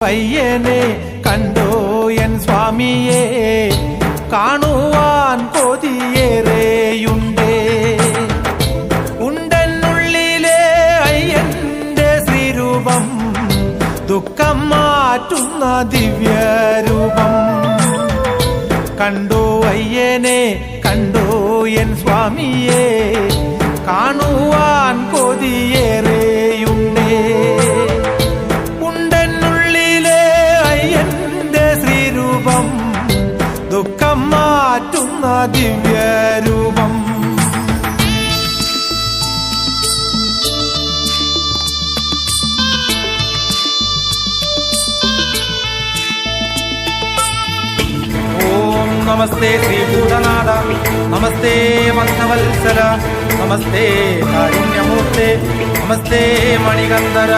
പയ്യനെ കണ്ടോ എൻ സ്വാമിയെ, കാണുവാൻ കൊതിയേറെയുണ്ടേ. ഉണ്ടെന്നുള്ളിലെ അയ്യന്റെ ശ്രീരൂപം, ദുഃഖം മാറ്റുന്ന ദിവ്യരൂപം. കണ്ടോ അയ്യനെ, കണ്ടോ എൻ സ്വാമിയെ, കാണുവാൻ കൊതിയേറെയുണ്ടേ. ദുഃഖം മാറ്റുന്ന ദിവ്യരൂപം. ഓം നമസ്തേ ശ്രീഭൂതനാഥ, നമസ്തേ ഭക്തവത്സല, നമസ്തേ കാരുണ്യമൂർത്തേ, നമസ്തേ മണികന്ധര.